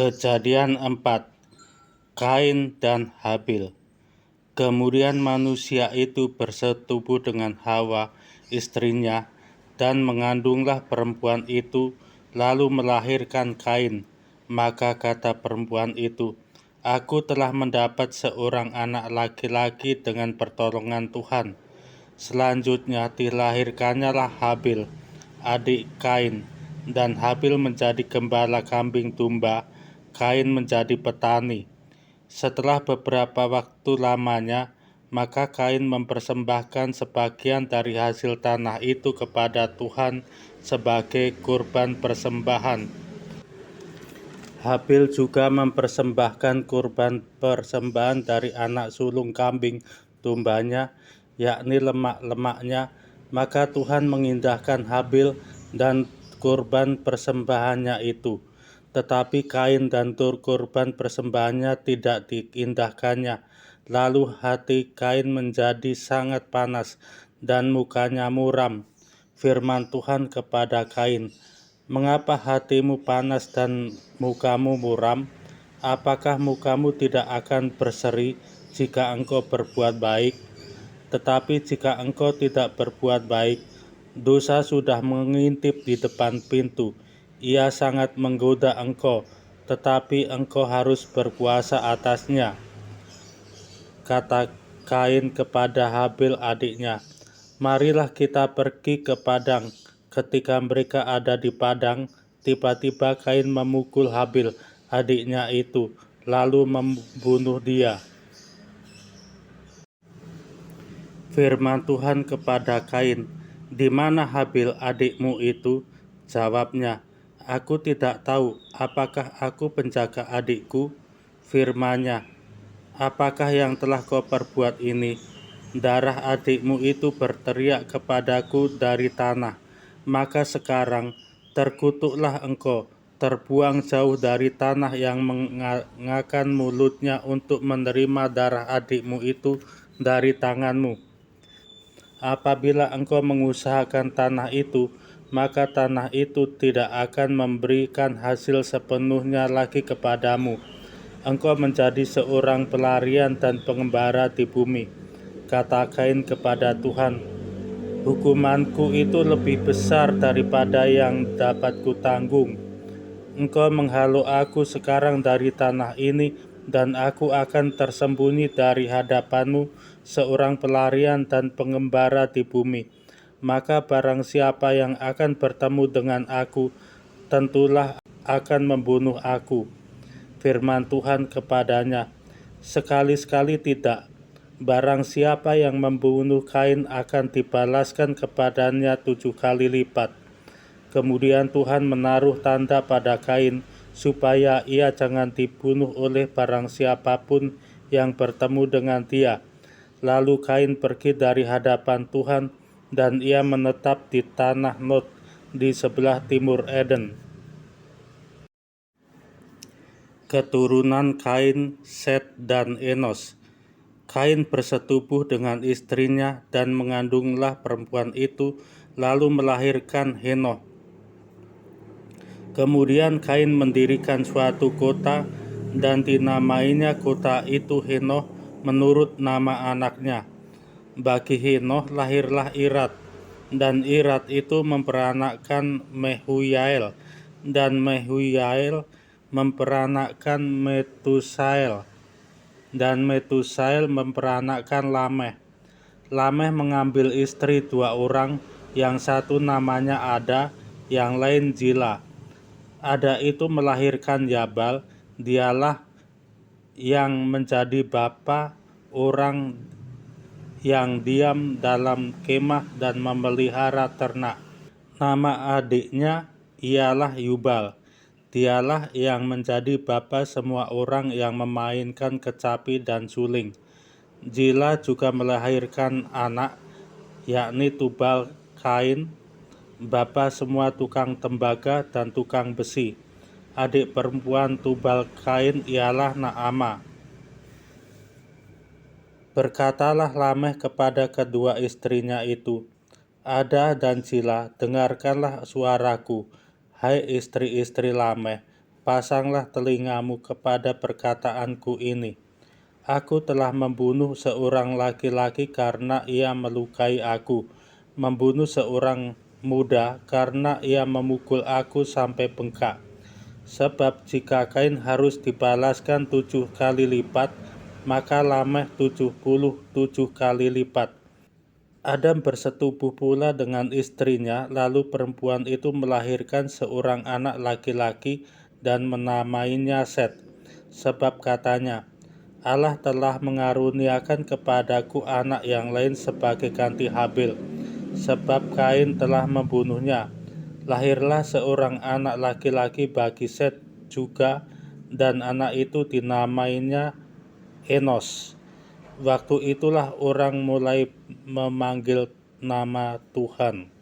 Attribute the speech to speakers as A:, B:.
A: Kejadian 4. Kain dan Habil. Kemudian manusia itu bersetubuh dengan Hawa, istrinya, dan mengandunglah perempuan itu, lalu melahirkan Kain. Maka kata perempuan itu, "Aku telah mendapat seorang anak laki-laki dengan pertolongan Tuhan." Selanjutnya dilahirkannya Habil, adik Kain, dan Habil menjadi gembala kambing domba, Kain menjadi petani. Setelah beberapa waktu lamanya, maka Kain mempersembahkan sebagian dari hasil tanah itu kepada Tuhan sebagai kurban persembahan. Habil juga mempersembahkan kurban persembahan dari anak sulung kambing dombanya, yakni lemak-lemaknya. Maka Tuhan mengindahkan Habil dan kurban persembahannya itu. Tetapi Kain dan kurban persembahannya tidak diindahkannya. Lalu hati Kain menjadi sangat panas dan mukanya muram. Firman Tuhan kepada Kain, "Mengapa hatimu panas dan mukamu muram? Apakah mukamu tidak akan berseri jika engkau berbuat baik? Tetapi jika engkau tidak berbuat baik, dosa sudah mengintip di depan pintu. Ia sangat menggoda engkau, tetapi engkau harus berkuasa atasnya." Kata Kain kepada Habil adiknya, "Marilah kita pergi ke padang." Ketika mereka ada di padang, tiba-tiba Kain memukul Habil adiknya itu, lalu membunuh dia. Firman Tuhan kepada Kain, "Di mana Habil adikmu itu?" Jawabnya, "Aku tidak tahu. Apakah aku penjaga adikku?" Firman-Nya, "Apakah yang telah kau perbuat ini? Darah adikmu itu berteriak kepadaku dari tanah. Maka sekarang terkutuklah engkau, terbuang jauh dari tanah yang mengakan mulutnya untuk menerima darah adikmu itu dari tanganmu. Apabila engkau mengusahakan tanah itu, maka tanah itu tidak akan memberikan hasil sepenuhnya lagi kepadamu. Engkau menjadi seorang pelarian dan pengembara di bumi." Kata Kain kepada Tuhan, "Hukumanku itu lebih besar daripada yang dapat kutanggung. Engkau menghalau aku sekarang dari tanah ini, dan aku akan tersembunyi dari hadapanmu, seorang pelarian dan pengembara di bumi. Maka barang siapa yang akan bertemu dengan aku, tentulah akan membunuh aku." Firman Tuhan kepadanya, "Sekali-sekali tidak. Barang siapa yang membunuh Kain akan dibalaskan kepadanya 7 kali lipat." Kemudian Tuhan menaruh tanda pada Kain, supaya ia jangan dibunuh oleh barang siapapun yang bertemu dengan dia. Lalu Kain pergi dari hadapan Tuhan, dan ia menetap di tanah Nod di sebelah timur Eden. Keturunan Kain, Set, dan Enos. Kain bersetubuh dengan istrinya dan mengandunglah perempuan itu, lalu melahirkan Henoh. Kemudian Kain mendirikan suatu kota, dan dinamainya kota itu Henoh menurut nama anaknya. Bagi Henoh lahirlah Irad, dan Irad itu memperanakkan Mehuyael, dan Mehuyael memperanakkan Metusael, dan Metusael memperanakkan Lameh. Lameh mengambil istri 2 orang, yang satu namanya Ada, yang lain Zila. Ada itu melahirkan Yabal. Dialah yang menjadi bapa orang yang diam dalam kemah dan memelihara ternak. Nama adiknya ialah Yubal. Dialah yang menjadi bapa semua orang yang memainkan kecapi dan suling. Zila juga melahirkan anak, yakni Tubal Kain, bapa semua tukang tembaga dan tukang besi. Adik perempuan Tubal Kain ialah Naamah. Berkatalah Lameh kepada kedua istrinya itu, "Ada dan Zila, dengarkanlah suaraku, hai istri-istri Lameh. pasanglah telingamu kepada perkataanku ini. Aku telah membunuh seorang laki-laki karena ia melukai aku, membunuh seorang muda karena ia memukul aku sampai bengkak. Sebab jika Kain harus dibalaskan 7 kali lipat, maka Lameh 77 kali lipat. Adam bersetubuh pula dengan istrinya, lalu perempuan itu melahirkan seorang anak laki-laki dan menamainya Set. Sebab katanya, Allah telah mengaruniakan kepadaku anak yang lain sebagai ganti Habil, sebab Kain telah membunuhnya. Lahirlah seorang anak laki-laki bagi Set juga, dan anak itu dinamainya Enos. Waktu itulah orang mulai memanggil nama Tuhan.